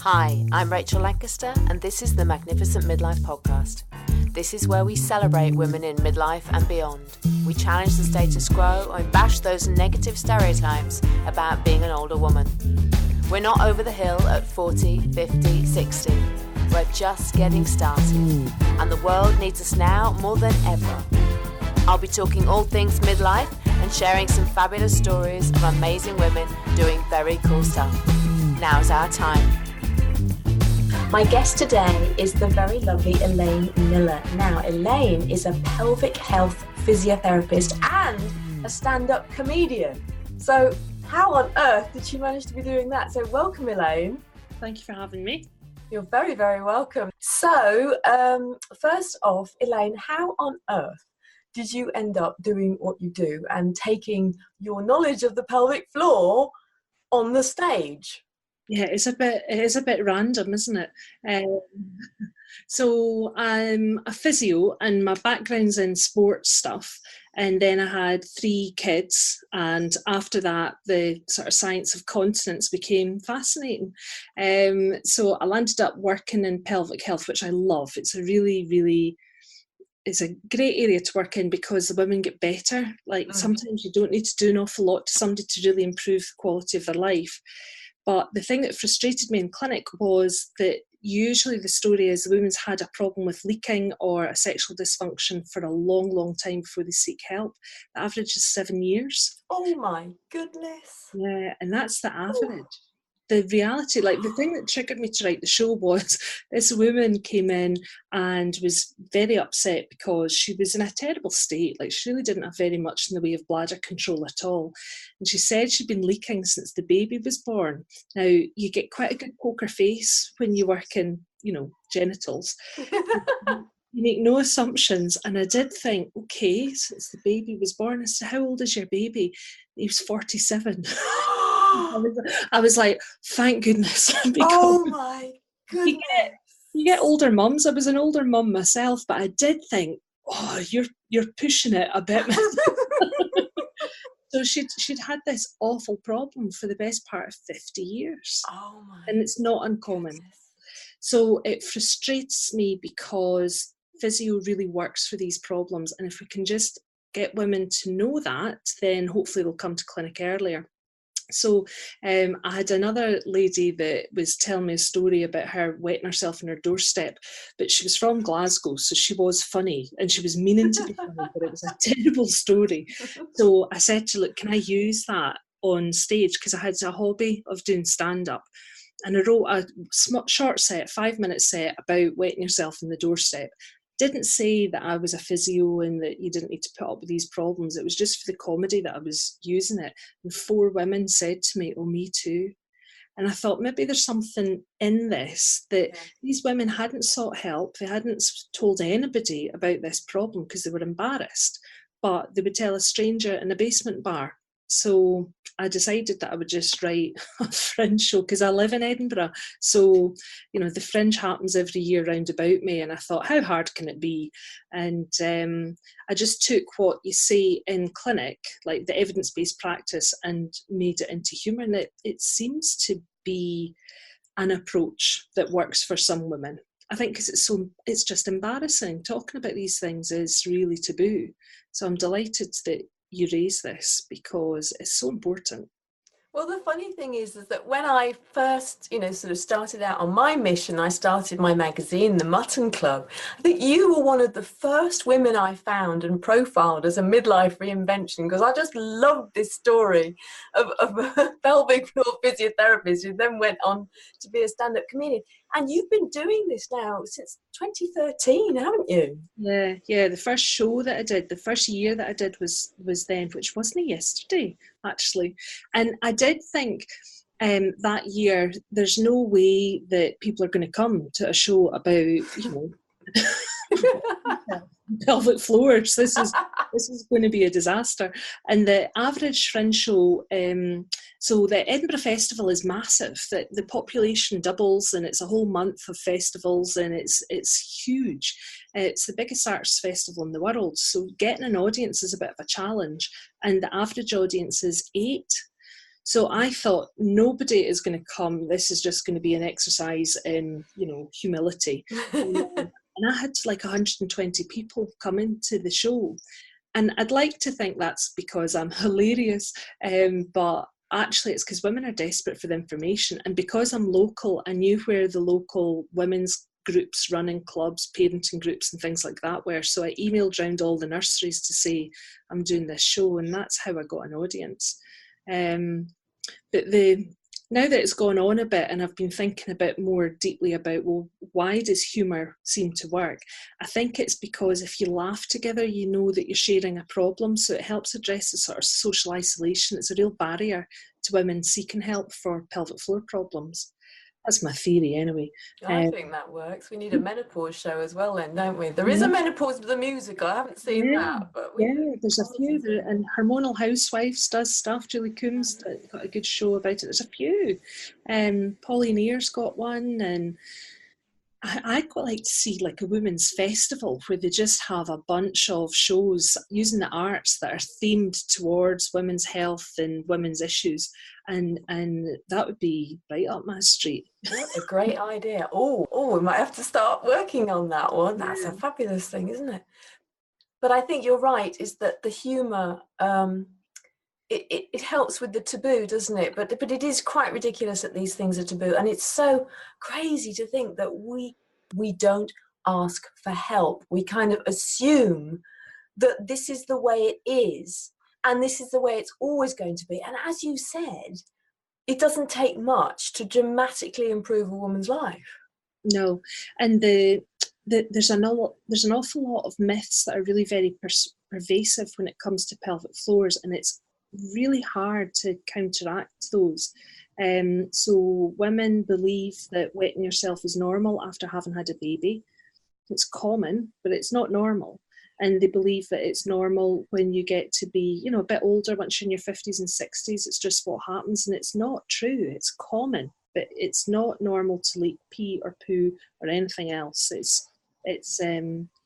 Hi, I'm Rachel Lancaster, and this is the Magnificent Midlife Podcast. This is where we celebrate women in midlife and beyond. We challenge the status quo and bash those negative stereotypes about being an older woman. We're not over the hill at 40, 50, 60. We're just getting started, and the world needs us now more than ever. I'll be talking all things midlife and sharing some fabulous stories of amazing women doing very cool stuff. Now's our time. My guest today is the very lovely Elaine Miller. Now, Elaine is a pelvic health physiotherapist and a stand-up comedian. So how on earth did she manage to be doing that? So welcome, Elaine. Thank you for having me. You're very, very welcome. So first off, Elaine, how on earth did you end up doing what you do and taking your knowledge of the pelvic floor on the stage? Yeah, it is a bit random, isn't it? So I'm a physio and my background's in sports stuff. And then I had 3 kids. And after that, the sort of science of continence became fascinating. So I landed up working in pelvic health, which I love. It's a it's a great area to work in because the women get better. Like sometimes you don't need to do an awful lot to somebody to really improve the quality of their life. But the thing that frustrated me in clinic was that usually the story is the woman's had a problem with leaking or a sexual dysfunction for a long, long time before they seek help. The average is 7 years. Oh my goodness. Yeah, and that's the average. The reality, like the thing that triggered me to write the show was this woman came in and was very upset because she was in a terrible state. Like she really didn't have very much in the way of bladder control at all. And she said she'd been leaking since the baby was born. Now, you get quite a good poker face when you work in, genitals. You make no assumptions. And I did think, okay, since the baby was born, I said, how old is your baby? He was 47. I was like, thank goodness. Oh my goodness. You get older mums. I was an older mum myself, but I did think, oh, you're pushing it a bit. So she'd had this awful problem for the best part of 50 years. Oh my. And it's not uncommon. Goodness. So it frustrates me because physio really works for these problems. And if we can just get women to know that, then hopefully they'll come to clinic earlier. So I had another lady that was telling me a story about her wetting herself on her doorstep, but she was from Glasgow, so she was funny and she was meaning to be funny, but it was a terrible story. So I said to her, look, can I use that on stage? Because I had a hobby of doing stand-up. And I wrote a short set, 5-minute set about wetting yourself on the doorstep. Didn't say that I was a physio and that you didn't need to put up with these problems. It was just for the comedy that I was using it. And 4 women said to me, oh, me too. And I thought maybe there's something in this that these women hadn't sought help. They hadn't told anybody about this problem because they were embarrassed, but they would tell a stranger in a basement bar. So I decided that I would just write a Fringe show because I live in Edinburgh. So, the Fringe happens every year round about me. And I thought, how hard can it be? And I just took what you see in clinic, like the evidence-based practice, and made it into humour. And it seems to be an approach that works for some women. I think because it's just embarrassing. Talking about these things is really taboo. So I'm delighted that you raise this because it's so important. Well, the funny thing is that when I first, sort of started out on my mission, I started my magazine, The Mutton Club. I think you were one of the first women I found and profiled as a midlife reinvention because I just loved this story of a pelvic floor physiotherapist who then went on to be a stand-up comedian. And you've been doing this now since 2013, haven't you? Yeah. The first show that I did, the first year that I did was then, which wasn't yesterday, actually. And I did think that year, there's no way that people are going to come to a show about, pelvic floors. This is going to be a disaster. And the average Fringe show, so the Edinburgh Festival is massive. The population doubles, and it's a whole month of festivals, and it's huge. It's the biggest arts festival in the world. So getting an audience is a bit of a challenge, and the average audience is 8. So I thought, nobody is going to come. This is just going to be an exercise in, humility. And I had like 120 people come into the show. And I'd like to think that's because I'm hilarious, but actually it's because women are desperate for the information. And because I'm local, I knew where the local women's groups, running clubs, parenting groups and things like that were. So I emailed round all the nurseries to say, I'm doing this show, and that's how I got an audience. But now that it's gone on a bit and I've been thinking a bit more deeply about, well, why does humour seem to work? I think it's because if you laugh together, you know that you're sharing a problem, so it helps address the sort of social isolation. It's a real barrier to women seeking help for pelvic floor problems. That's my theory anyway. I think that works. We need a menopause show as well then, don't we? There is a menopause the musical. I haven't seen that. But there's a few. And Hormonal Housewives does stuff. Julie Coombs got a good show about it. There's a few. Pauline Ear's got one. And I'd quite like to see like a women's festival where they just have a bunch of shows using the arts that are themed towards women's health and women's issues. And that would be right up my street. That's a great idea. We might have to start working on that one. That's a fabulous thing, isn't it? But I think you're right, is that the humour, it helps with the taboo, doesn't it? But it is quite ridiculous that these things are taboo. And it's so crazy to think that we don't ask for help. We kind of assume that this is the way it is, and this is the way it's always going to be. And as you said, it doesn't take much to dramatically improve a woman's life. No, and there's an awful lot of myths that are really very pervasive when it comes to pelvic floors, and it's really hard to counteract those. So women believe that wetting yourself is normal after having had a baby. It's common, but it's not normal. And they believe that it's normal when you get to be, a bit older, once you're in your 50s and 60s, it's just what happens. And it's not true. It's common, but it's not normal to leak pee or poo or anything else. It's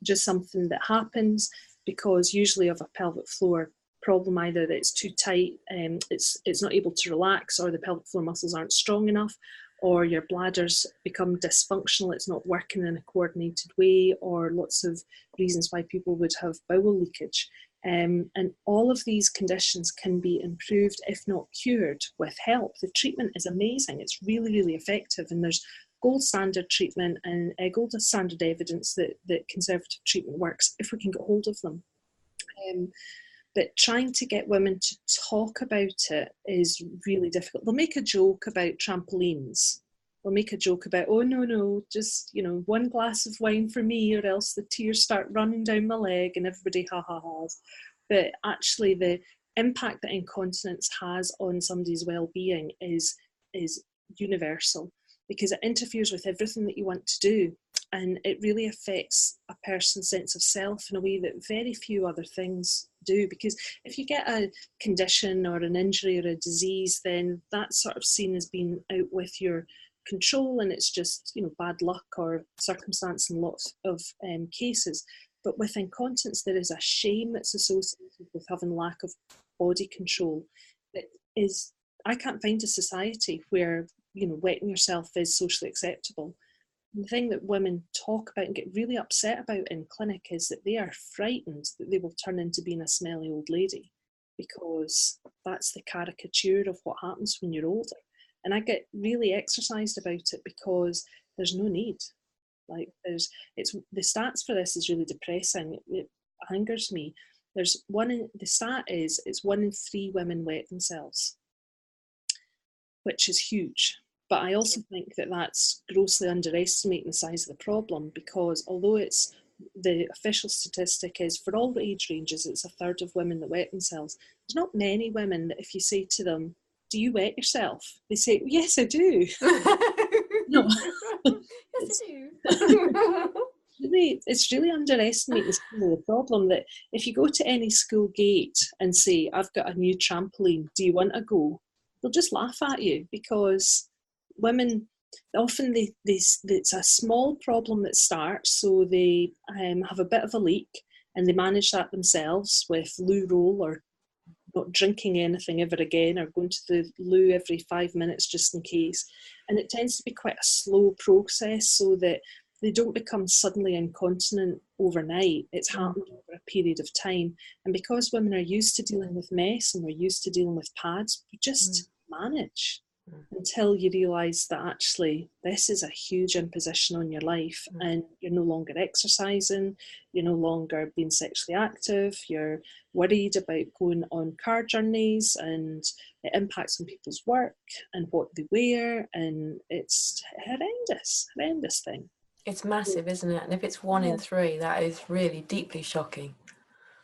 just something that happens because usually of a pelvic floor problem, either that it's too tight, it's not able to relax, or the pelvic floor muscles aren't strong enough, or your bladders become dysfunctional, it's not working in a coordinated way, or lots of reasons why people would have bowel leakage. And all of these conditions can be improved, if not cured, with help. The treatment is amazing. It's really, really effective. And there's gold standard treatment and gold standard evidence that conservative treatment works if we can get hold of them. But trying to get women to talk about it is really difficult. They'll make a joke about trampolines. They'll make a joke about, oh, no, just, one glass of wine for me, or else the tears start running down my leg, and everybody ha-ha-has. But actually the impact that incontinence has on somebody's well-being is universal, because it interferes with everything that you want to do. And it really affects a person's sense of self in a way that very few other things do. Because if you get a condition or an injury or a disease, then that's sort of seen as being out with your control, and it's just, bad luck or circumstance in lots of cases. But with incontinence, there is a shame that's associated with having lack of body control. That is, I can't find a society where, wetting yourself is socially acceptable. The thing that women talk about and get really upset about in clinic is that they are frightened that they will turn into being a smelly old lady, because that's the caricature of what happens when you're older. And I get really exercised about it because there's no need. The stats for this is really depressing. It angers me. The stat is it's 1 in 3 women wet themselves, which is huge. But I also think that that's grossly underestimating the size of the problem, because although it's the official statistic is for all the age ranges, it's 1/3 of women that wet themselves. There's not many women that if you say to them, do you wet yourself? They say, yes, I do. No. Yes, I do. It's really underestimating the problem, that if you go to any school gate and say, I've got a new trampoline, do you want to go? They'll just laugh at you, because women often it's a small problem that starts, so they have a bit of a leak and they manage that themselves with loo roll or not drinking anything ever again, or going to the loo every 5 minutes just in case. And it tends to be quite a slow process, so that they don't become suddenly incontinent overnight. It's happened over a period of time. And because women are used to dealing with mess and we're used to dealing with pads, we just manage until you realise that actually this is a huge imposition on your life, and you're no longer exercising, you're no longer being sexually active, you're worried about going on car journeys, and it impacts on people's work and what they wear, and it's horrendous thing. It's massive, isn't it? And if it's 1 in 3, that is really deeply shocking.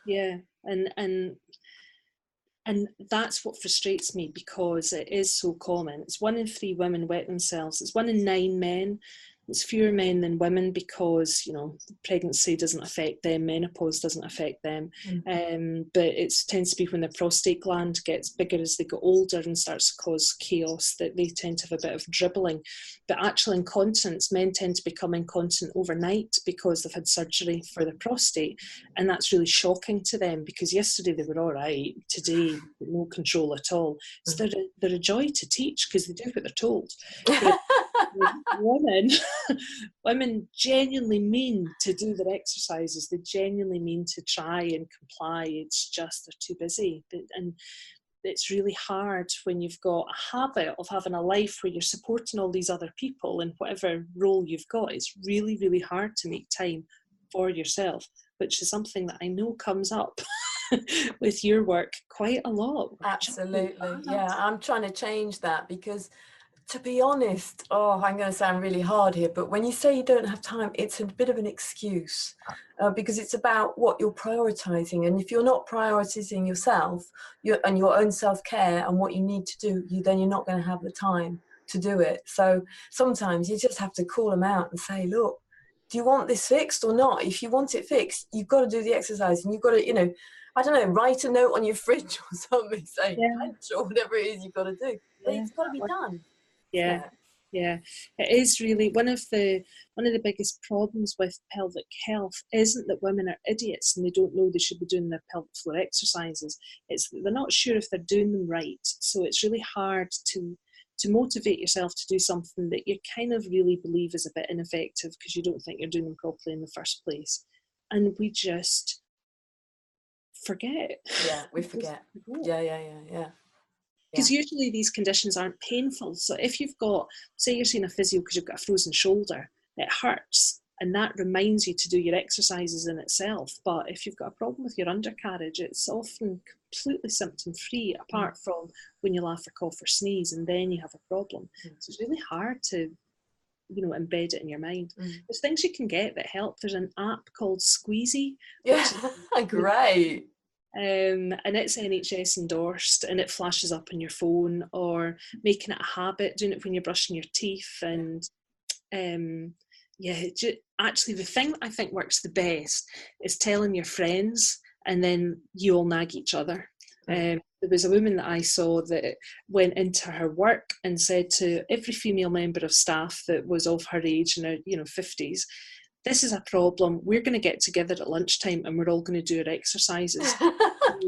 Yeah, and that's what frustrates me, because it is so common. It's 1 in 3 women wet themselves. It's 1 in 9 men. It's fewer men than women because, you know, pregnancy doesn't affect them, menopause doesn't affect them. But it tends to be when the prostate gland gets bigger as they get older and starts to cause chaos that they tend to have a bit of dribbling. But actual incontinence, men tend to become incontinent overnight because they've had surgery for the prostate. And that's really shocking to them, because yesterday they were all right, today no control at all. So they're a joy to teach because they do what they're told. Women genuinely mean to do their exercises. They genuinely mean to try and comply. It's just they're too busy. And it's really hard when you've got a habit of having a life where you're supporting all these other people in whatever role you've got. It's really, really hard to make time for yourself, which is something that I know comes up with your work quite a lot. Absolutely. Yeah, I'm trying to change that, because to be honest, I'm going to sound really hard here, but when you say you don't have time, it's a bit of an excuse, because it's about what you're prioritizing. And if you're not prioritizing yourself and your own self-care and what you need to do, then you're not going to have the time to do it. So sometimes you just have to call them out and say, look, do you want this fixed or not? If you want it fixed, you've got to do the exercise, and you've got to, you know, I don't know, write a note on your fridge or something saying, or whatever it is you've got to do. But it's got to be done. Yeah, it is really one of the biggest problems with pelvic health. Isn't that women are idiots and they don't know they should be doing their pelvic floor exercises. It's that they're not sure if they're doing them right. So it's really hard to motivate yourself to do something that you kind of really believe is a bit ineffective because you don't think you're doing them properly in the first place. And we just forget. Yeah, we forget. Yeah. Because usually these conditions aren't painful. So if you've got, say you're seeing a physio because you've got a frozen shoulder, it hurts, and that reminds you to do your exercises in itself. But if you've got a problem with your undercarriage, it's often completely symptom-free, apart from when you laugh or cough or sneeze, and then you have a problem. So it's really hard to, you know, embed it in your mind. There's things you can get that help. There's an app called Squeezy. Yeah, great. And it's NHS endorsed, and it flashes up on your phone, or making it a habit, doing it when you're brushing your teeth. And actually the thing that I think works the best is telling your friends, and then you all nag each other. There was a woman that I saw that went into her work and said to every female member of staff that was of her age, in her 50s, this is a problem. We're going to get together at lunchtime and we're all going to do our exercises.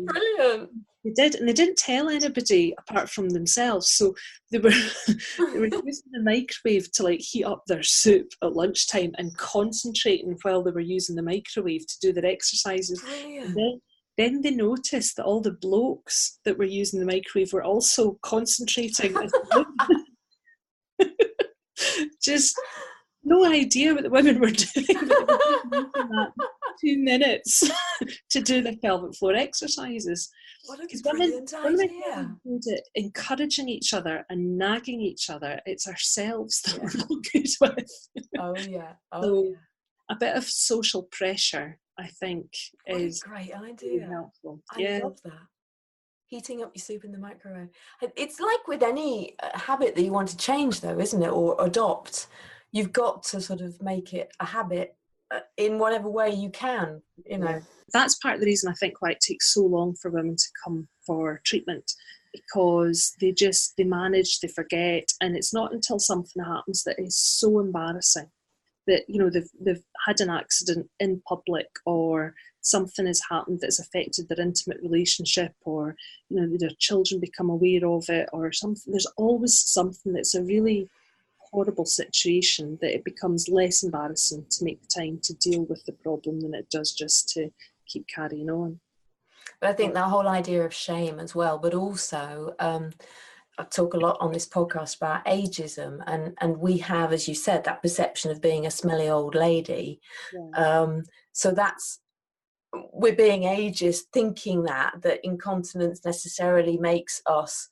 Brilliant. They did, and they didn't tell anybody apart from themselves. So they were using the microwave to heat up their soup at lunchtime and concentrating while they were using the microwave to do their exercises. Brilliant. Then they noticed that all the blokes that were using the microwave were also concentrating. Just no idea what the women were doing. That 2 minutes to do their pelvic floor exercises. What a brilliant idea. Encouraging each other and nagging each other. It's ourselves that we're not good with. So a bit of social pressure, I think, is a great idea. Really helpful. I love that. Heating up your soup in the microwave. It's like with any habit that you want to change, though, isn't it? Or adopt. You've got to sort of make it a habit in whatever way you can, you know. That's part of the reason I think why it takes so long for women to come for treatment, because they manage, they forget, and it's not until something happens that is so embarrassing that, you know, they've had an accident in public, or something has happened that's affected their intimate relationship, or, you know, their children become aware of it or something. There's always something that's a really horrible situation that it becomes less embarrassing to make the time to deal with the problem than it does just to keep carrying on. But I think that whole idea of shame as well, but also I talk a lot on this podcast about ageism, and we have, as you said, that perception of being a smelly old lady. Yeah. So that's, we're being ageist, thinking that incontinence necessarily makes us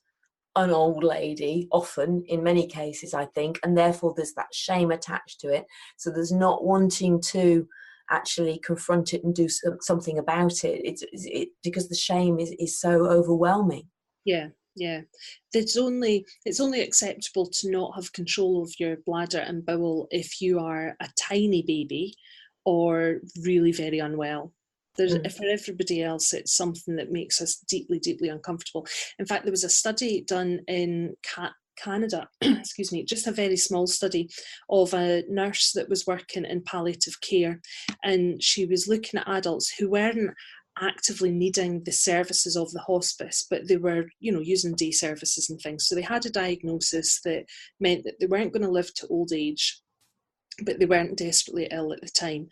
an old lady, often, in many cases, I think, and therefore there's that shame attached to it. So there's not wanting to actually confront it and do something about it. It's because the shame is so overwhelming. Yeah. It's only acceptable to not have control of your bladder and bowel if you are a tiny baby or really very unwell. For everybody else, it's something that makes us deeply, deeply uncomfortable. In fact, there was a study done in Canada, excuse me, just a very small study of a nurse that was working in palliative care, and she was looking at adults who weren't actively needing the services of the hospice, but they were, you know, using day services and things. So they had a diagnosis that meant that they weren't going to live to old age, but they weren't desperately ill at the time.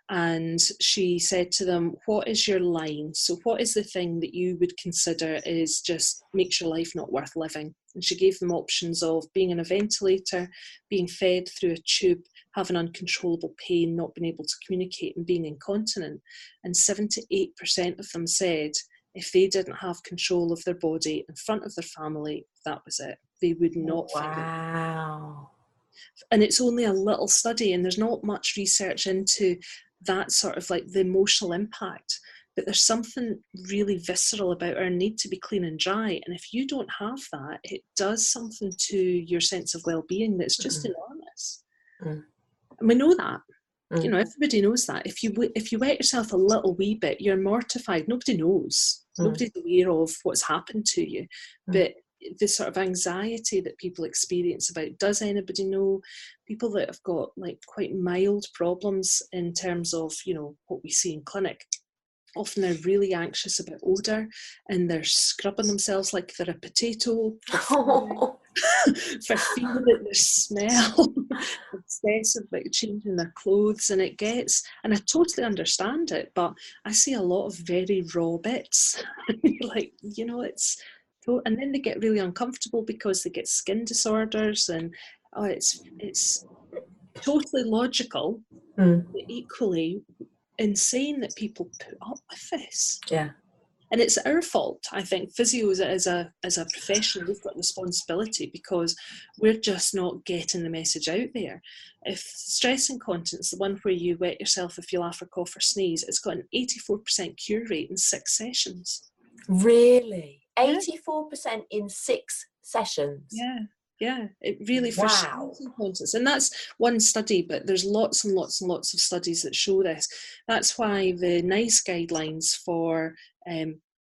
And she said to them, what is your line? So what is the thing that you would consider is just makes your life not worth living? And she gave them options of being in a ventilator, being fed through a tube, having uncontrollable pain, not being able to communicate, and being incontinent. And 78% of them said if they didn't have control of their body in front of their family, that was it. They would not fit in. Wow. And it's only a little study, and there's not much research into that sort of like the emotional impact, but there's something really visceral about our need to be clean and dry, and if you don't have that, it does something to your sense of well-being that's just enormous. And we know that. You know, everybody knows that. If you wet yourself a little wee bit, you're mortified. Nobody knows. Nobody's aware of what's happened to you. But the sort of anxiety that people experience about, does anybody know? People that have got like quite mild problems in terms of, you know, what we see in clinic, often they're really anxious about odour, and they're scrubbing themselves like they're a potato for fear that their smell, obsessive about changing their clothes, and I totally understand it, but I see a lot of very raw bits. Like, you know, and then they get really uncomfortable because they get skin disorders, and it's totally logical, but equally insane that people put up with this. Yeah. And it's our fault, I think. Physios as a profession, we've got responsibility because we're just not getting the message out there. If stress incontinence, the one where you wet yourself if you laugh or cough or sneeze, it's got an 84% cure rate in 6 sessions. Really? Yeah. 84% in 6 sessions? Yeah, it really, for stress incontinence. And that's one study, but there's lots and lots and lots of studies that show this. That's why the NICE guidelines for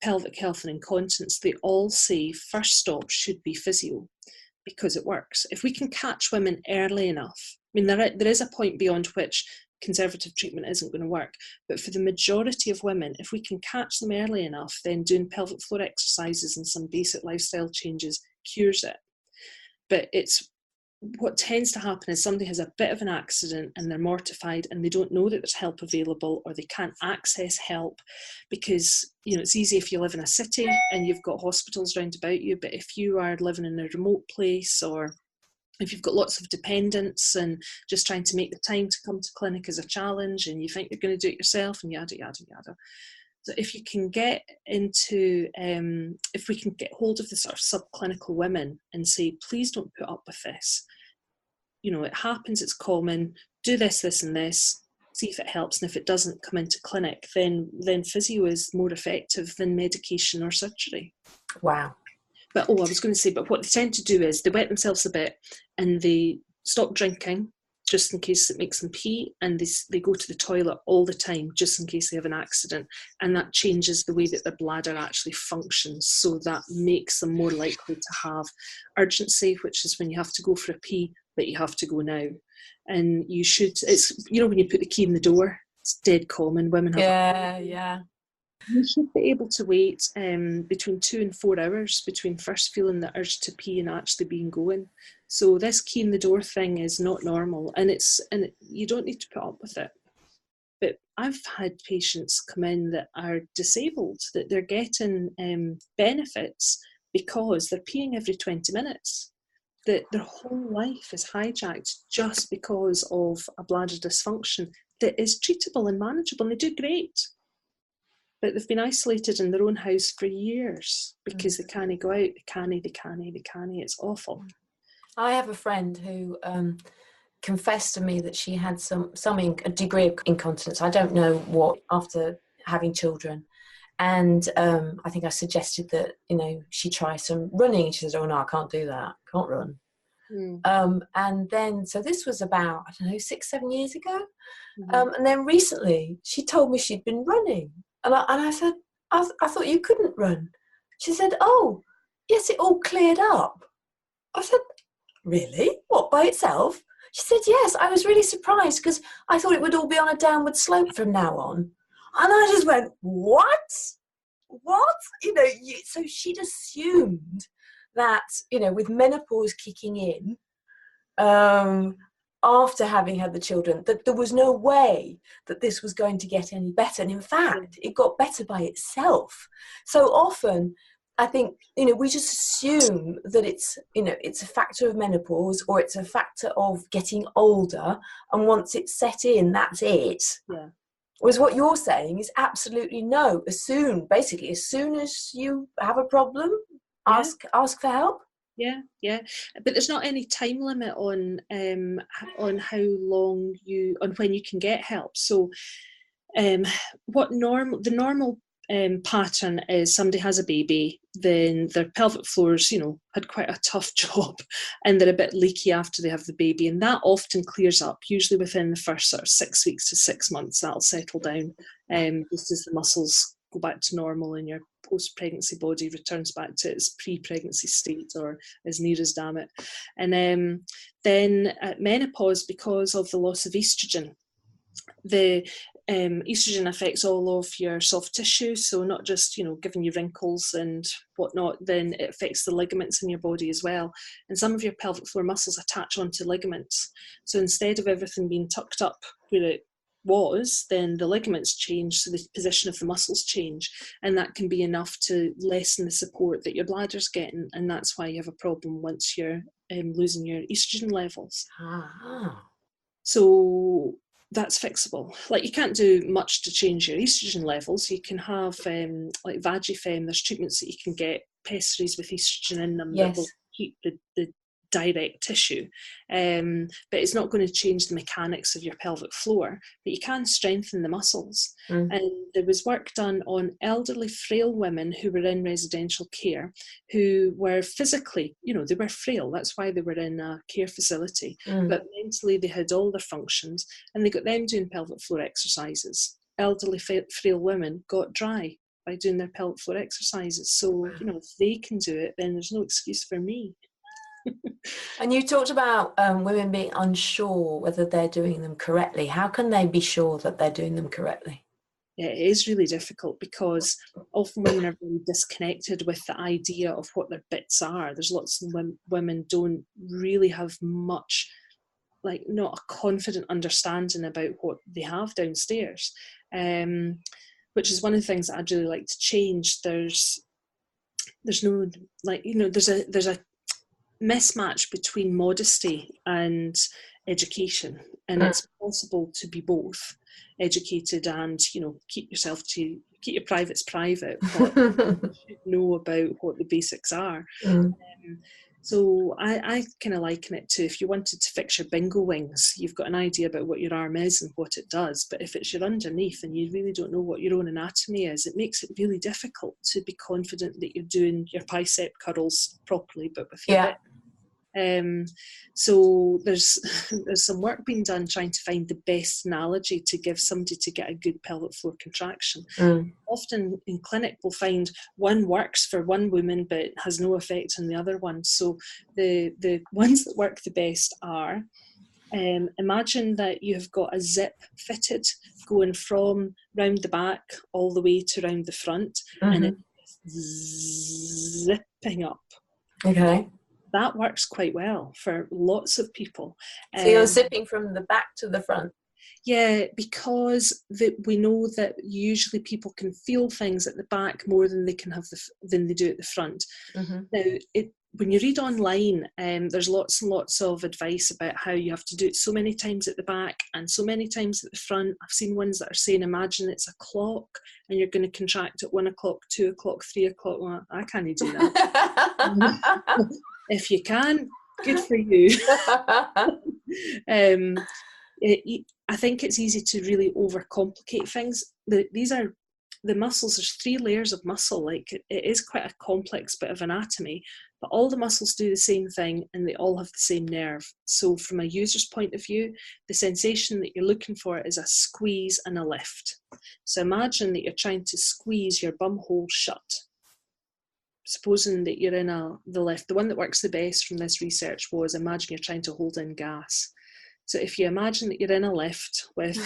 pelvic health and incontinence, they all say first stop should be physio, because it works. If we can catch women early enough, I mean, there is a point beyond which conservative treatment isn't going to work, but for the majority of women, if we can catch them early enough, then doing pelvic floor exercises and some basic lifestyle changes cures it. But it's what tends to happen is somebody has a bit of an accident and they're mortified and they don't know that there's help available, or they can't access help because, you know, it's easy if you live in a city and you've got hospitals round about you, but if you are living in a remote place, or if you've got lots of dependents and just trying to make the time to come to clinic is a challenge, and you think you're going to do it yourself, and yada, yada, yada. So if you can get into, if we can get hold of the sort of subclinical women and say, please don't put up with this. You know, it happens, it's common, do this, this and this, see if it helps. And if it doesn't, come into clinic, then physio is more effective than medication or surgery. Wow. But, I was going to say, but what they tend to do is they wet themselves a bit and they stop drinking. just in case it makes them pee, and they go to the toilet all the time just in case they have an accident, and that changes the way that their bladder actually functions, so that makes them more likely to have urgency, which is when you have to go for a pee, but you have to go now. And you should, it's, you know, when you put the key in the door, it's dead common, women have you should be able to wait between 2 and 4 hours between first feeling the urge to pee and actually being going. So this key in the door thing is not normal, and you don't need to put up with it. But I've had patients come in that are disabled, that they're getting benefits because they're peeing every 20 minutes. That their whole life is hijacked just because of a bladder dysfunction that is treatable and manageable, and they do great. But they've been isolated in their own house for years because they can't go out, they can't. It's awful. I have a friend who confessed to me that she had a degree of incontinence. I don't know what, after having children. And I think I suggested that, you know, she try some running. She says, oh, no, I can't do that. Can't run. And then, so this was about, I don't know, 6-7 years ago. And then recently she told me she'd been running. And I said, I thought you couldn't run. She said, oh, yes, it all cleared up. I said, really? What, by itself? She said, yes. I was really surprised because I thought it would all be on a downward slope from now on. And I just went, what? You know, so she'd assumed that, you know, with menopause kicking in, after having had the children, that there was no way that this was going to get any better. And in fact, it got better by itself. So often, I think, you know, we just assume that it's, you know, it's a factor of menopause or it's a factor of getting older. And once it's set in, that's it. Yeah. Whereas what you're saying is absolutely no. As soon as you have a problem, ask for help. Yeah. But there's not any time limit on how long on when you can get help. So the normal pattern is somebody has a baby, then their pelvic floors, you know, had quite a tough job, and they're a bit leaky after they have the baby, and that often clears up, usually within the first sort of 6 weeks to 6 months. That'll settle down, just as the muscles go back to normal and your post-pregnancy body returns back to its pre-pregnancy state, or as near as, damn it. And then at menopause, because of the loss of estrogen, the estrogen affects all of your soft tissue, so not just, you know, giving you wrinkles and whatnot, then it affects the ligaments in your body as well. And some of your pelvic floor muscles attach onto ligaments. So instead of everything being tucked up where it was, then the ligaments change, so the position of the muscles change, and that can be enough to lessen the support that your bladder's getting, and that's why you have a problem once you're losing your estrogen levels. So that's fixable. Like, you can't do much to change your estrogen levels. You can have like Vagifem, there's treatments that you can get, pessaries with estrogen in them, that will keep the direct tissue, but it's not going to change the mechanics of your pelvic floor, but you can strengthen the muscles. And there was work done on elderly frail women who were in residential care, who were physically, you know, they were frail, that's why they were in a care facility, but mentally they had all their functions, and they got them doing pelvic floor exercises. Elderly frail women got dry by doing their pelvic floor exercises. So, you know, if they can do it, then there's no excuse for me. And you talked about women being unsure whether they're doing them correctly. How can they be sure that they're doing them correctly? Yeah, it is really difficult because often women are very disconnected with the idea of what their bits are. There's lots of women don't really have much, like, not a confident understanding about what they have downstairs, which is one of the things that I'd really like to change. There's no, like, you know, there's a mismatch between modesty and education, and it's possible to be both educated and, you know, keep your privates private, but you should know about what the basics are. So I kind of liken it to, if you wanted to fix your bingo wings, you've got an idea about what your arm is and what it does, but if it's your underneath and you really don't know what your own anatomy is, it makes it really difficult to be confident that you're doing your bicep curls properly, but with your bit. So there's some work being done trying to find the best analogy to give somebody to get a good pelvic floor contraction. Often in clinic we'll find one works for one woman but has no effect on the other one. So the ones that work the best are, imagine that you've got a zip fitted going from round the back all the way to round the front, and it's zipping up. Okay. That works quite well for lots of people. So you're zipping from the back to the front? Yeah, because we know that usually people can feel things at the back more than they can have than they do at the front. Now, when you read online, there's lots and lots of advice about how you have to do it so many times at the back and so many times at the front. I've seen ones that are saying, imagine it's a clock and you're going to contract at 1 o'clock, 2 o'clock, 3 o'clock. Well, I can't do that. If you can, good for you. I think it's easy to really overcomplicate things. These are the muscles. There's 3 layers of muscle. Like, it is quite a complex bit of anatomy, but all the muscles do the same thing and they all have the same nerve. So from a user's point of view, the sensation that you're looking for is a squeeze and a lift. So imagine that you're trying to squeeze your bum hole shut. Supposing that you're in the lift, the one that works the best from this research was, imagine you're trying to hold in gas. So if you imagine that you're in a lift with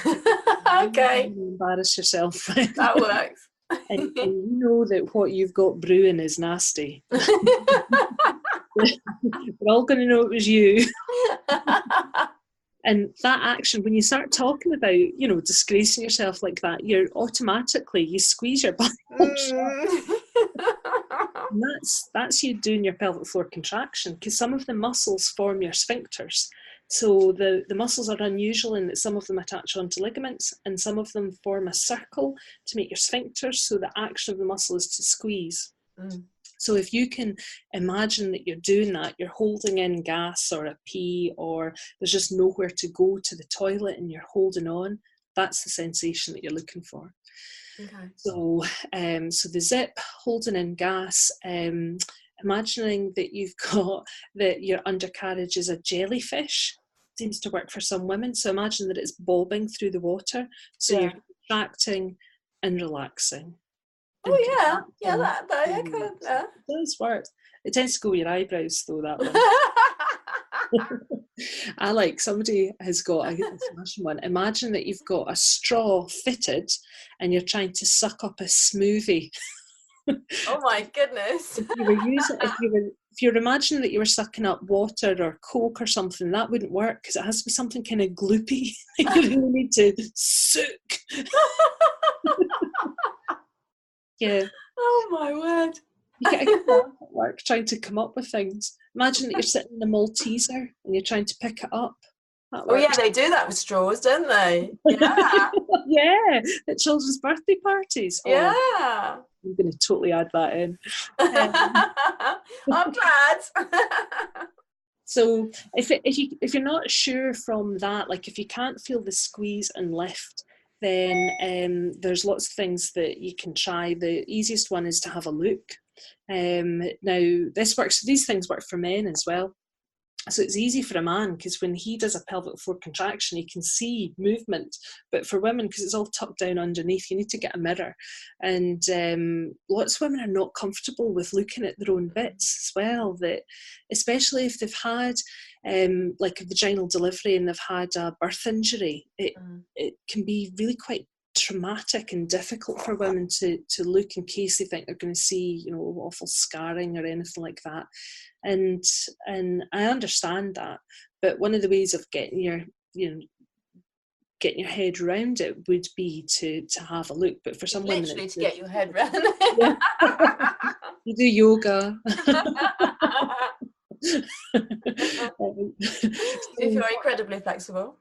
okay, embarrass yourself. That works. and you know that what you've got brewing is nasty. We're all going to know it was you. And that action, when you start talking about, disgracing yourself like that, you squeeze your butt. And that's you doing your pelvic floor contraction, because some of the muscles form your sphincters. So the muscles are unusual in that some of them attach onto ligaments and some of them form a circle to make your sphincters. So the action of the muscle is to squeeze. So if you can imagine that you're doing that, you're holding in gas or a pee, or there's just nowhere to go to the toilet and you're holding on, that's the sensation that you're looking for. Okay. So the zip, holding in gas, imagining that that your undercarriage is a jellyfish, seems to work for some women. So imagine that it's bobbing through the water. So you're contracting and relaxing. Oh yeah, that It does work. It tends to go with your eyebrows though, that one. Somebody has got a smashing one. Imagine that you've got a straw fitted and you're trying to suck up a smoothie. Oh my goodness. If you're imagining that you were sucking up water or Coke or something, that wouldn't work, because it has to be something kind of gloopy. You really need to suck. Yeah. Oh my word. You get a good laugh at work trying to come up with things. Imagine that you're sitting in a Malteser and you're trying to pick it up. Oh yeah, they do that with straws, don't they? Yeah. Yeah, at children's birthday parties. Yeah. Oh, I'm going to totally add that in. I'm glad. So if you're not sure from that, like if you can't feel the squeeze and lift, then there's lots of things that you can try. The easiest one is to have a look. Now this works. These things work for men as well. So it's easy for a man, because when he does a pelvic floor contraction, he can see movement. But for women, because it's all tucked down underneath, you need to get a mirror. And lots of women are not comfortable with looking at their own bits as well. That, especially if they've had like a vaginal delivery and they've had a birth injury, it can be really quite traumatic and difficult for women to look, in case they think they're going to see awful scarring or anything like that. And I understand that, but one of the ways of getting your head around it would be to have a look. But for some women, literally to get your head around it. You do yoga. If you're incredibly flexible.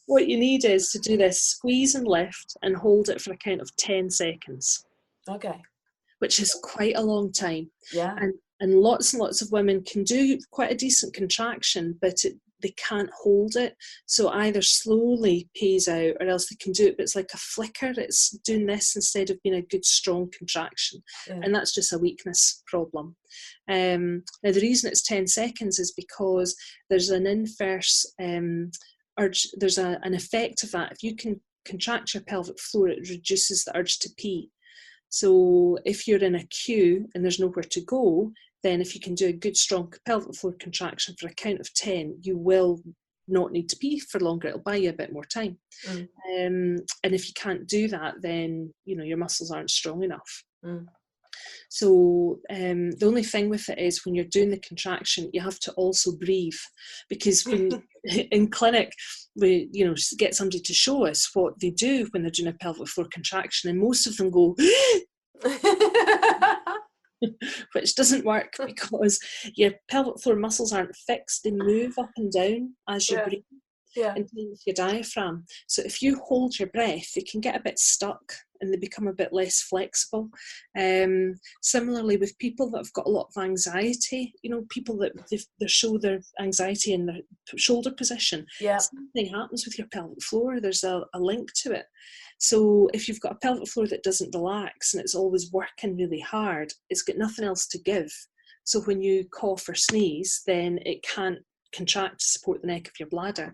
What you need is to do this squeeze and lift and hold it for a count of 10 seconds. Okay. Which is quite a long time. Yeah. And lots and lots of women can do quite a decent contraction, but they can't hold it. So either slowly pays out, or else they can do it, but it's like a flicker. It's doing this instead of being a good strong contraction. Yeah. And that's just a weakness problem. Now the reason it's 10 seconds is because there's an inverse urge, there's an effect of that. If you can contract your pelvic floor, it reduces the urge to pee. So if you're in a queue and there's nowhere to go, then if you can do a good strong pelvic floor contraction for a count of 10, you will not need to pee for longer. It'll buy you a bit more time. And if you can't do that, then your muscles aren't strong enough. So the only thing with it is when you're doing the contraction, you have to also breathe, because when in clinic we get somebody to show us what they do when they're doing a pelvic floor contraction, and most of them go which doesn't work, because your pelvic floor muscles aren't fixed. They move up and down as you breathe, and with your diaphragm. So if you hold your breath, they can get a bit stuck and they become a bit less flexible. Similarly with people that have got a lot of anxiety, people that they show their anxiety in their shoulder position, something happens with your pelvic floor. There's a link to it. So if you've got a pelvic floor that doesn't relax and it's always working really hard, it's got nothing else to give. So when you cough or sneeze, then it can't contract to support the neck of your bladder.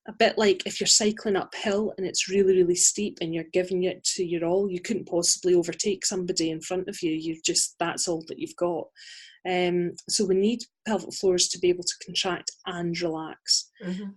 A bit like if you're cycling uphill and it's really, really steep and you're giving it to your all, you couldn't possibly overtake somebody in front of you. That's all that you've got. So we need pelvic floors to be able to contract and relax.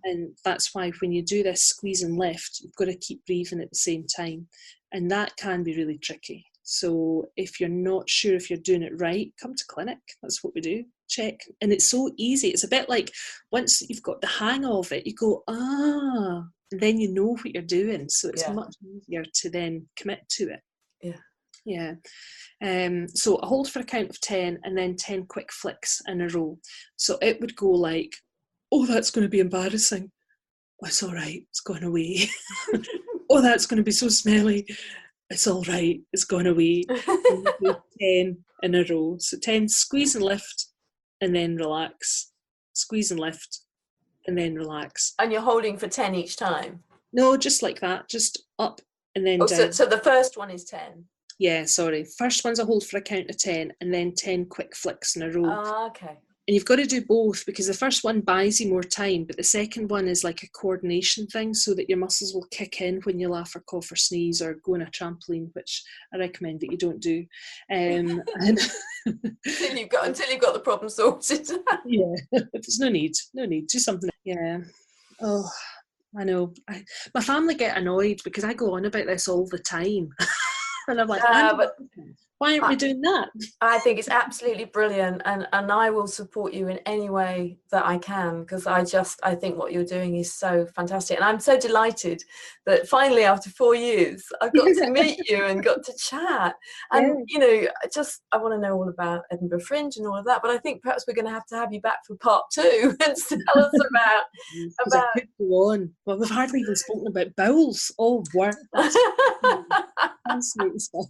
And that's why when you do this squeeze and lift, you've got to keep breathing at the same time. And that can be really tricky. So if you're not sure if you're doing it right, come to clinic. That's what we do. Check. And it's so easy. It's a bit like once you've got the hang of it, you go, and then you know what you're doing. So it's much easier to then commit to it. Yeah. So a hold for a count of 10 and then 10 quick flicks in a row. So it would go like, oh, that's going to be embarrassing. Oh, it's all right. It's going away. Oh, that's going to be so smelly. It's all right. It's going away. 10 in a row. So 10 squeeze and lift and then relax. Squeeze and lift and then relax. And you're holding for 10 each time? No, just like that. Just up and then down. So the first one is 10? Yeah, sorry. First one's a hold for a count of 10 and then 10 quick flicks in a row. Okay. And you've got to do both, because the first one buys you more time, but the second one is like a coordination thing, so that your muscles will kick in when you laugh or cough or sneeze or go on a trampoline, which I recommend that you don't do. And until you've got the problem sorted. There's no need. Do something. Yeah. Oh, I know. My family get annoyed because I go on about this all the time. And I'm like, why aren't we doing that? I think it's absolutely brilliant, and I will support you in any way that I can, because I think what you're doing is so fantastic, and I'm so delighted that finally after 4 years I've got to meet you and got to chat. And I want to know all about Edinburgh Fringe and all of that, but I think perhaps we're going to have you back for part 2 and tell us about I could go on. Well, we've hardly even spoken about bowels. Oh, work. Fascinating stuff.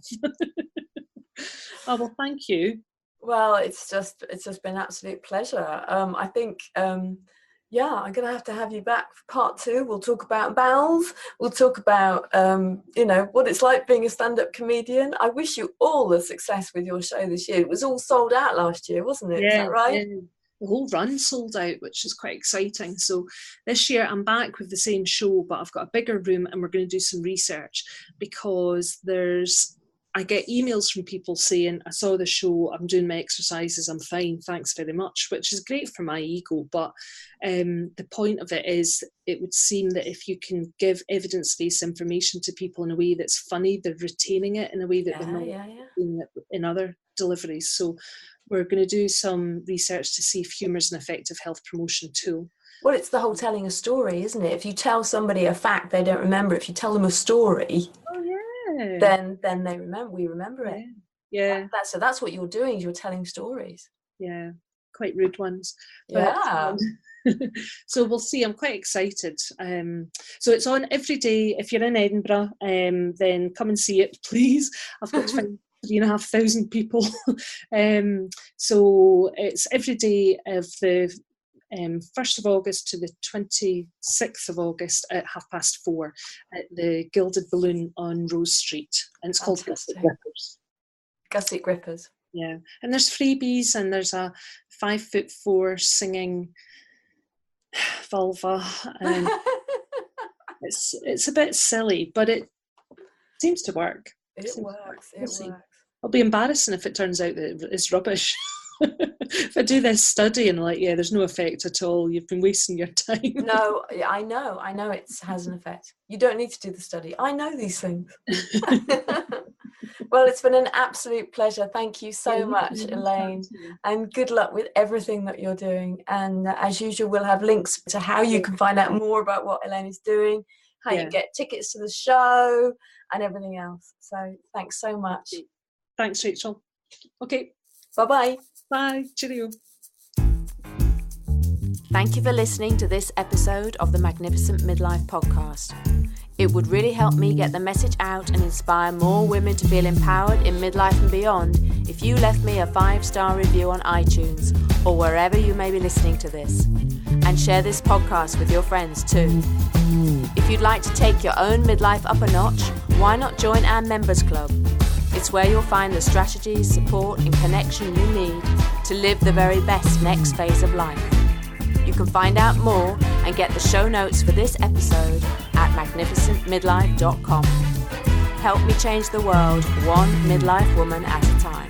Oh, well, thank you. Well, it's just been an absolute pleasure. I think I'm going to have you back for part 2. We'll talk about bowels. We'll talk about what it's like being a stand-up comedian. I wish you all the success with your show this year. It was all sold out last year, wasn't it? Is that right? Yeah. The whole run sold out, which is quite exciting. So this year I'm back with the same show, but I've got a bigger room and we're going to do some research, because I get emails from people saying, I saw the show, I'm doing my exercises, I'm fine, thanks very much, which is great for my ego. But the point of it is, it would seem that if you can give evidence-based information to people in a way that's funny, they're retaining it in a way that they're not doing it in other deliveries. So we're going to do some research to see if humour is an effective health promotion tool. Well, it's the whole telling a story, isn't it? If you tell somebody a fact they don't remember, if you tell them a story, then they remember. We remember it. Yeah. That's what you're doing. You're telling stories. Yeah, quite rude ones. But, so we'll see. I'm quite excited. So it's on every day. If you're in Edinburgh, then come and see it, please. I've got 3,500 people. So it's every day of the 1st of August to the 26th of August at 4:30 at the Gilded Balloon on Rose Street. And it's called Gusset Grippers. Gusset Grippers. Yeah. And there's freebies, and there's a 5'4" singing vulva. And it's a bit silly, but it seems to work. It works. It'll be embarrassing if it turns out that it's rubbish. If I do this study and there's no effect at all, you've been wasting your time. No, I know it has an effect. You don't need to do the study. I know these things. Well, it's been an absolute pleasure. Thank you so much, Elaine, and good luck with everything that you're doing. And as usual, we'll have links to how you can find out more about what Elaine is doing, how you get tickets to the show, and everything else. So thanks so much. Thanks, Rachel. Okay. Bye-bye. Bye. Cheerio. Thank you for listening to this episode of the Magnificent Midlife Podcast. It would really help me get the message out and inspire more women to feel empowered in midlife and beyond if you left me a 5-star review on iTunes or wherever you may be listening to this. And share this podcast with your friends too. If you'd like to take your own midlife up a notch, why not join our members club? It's where you'll find the strategies, support and connection you need to live the very best next phase of life. You can find out more and get the show notes for this episode at magnificentmidlife.com. Help me change the world one midlife woman at a time.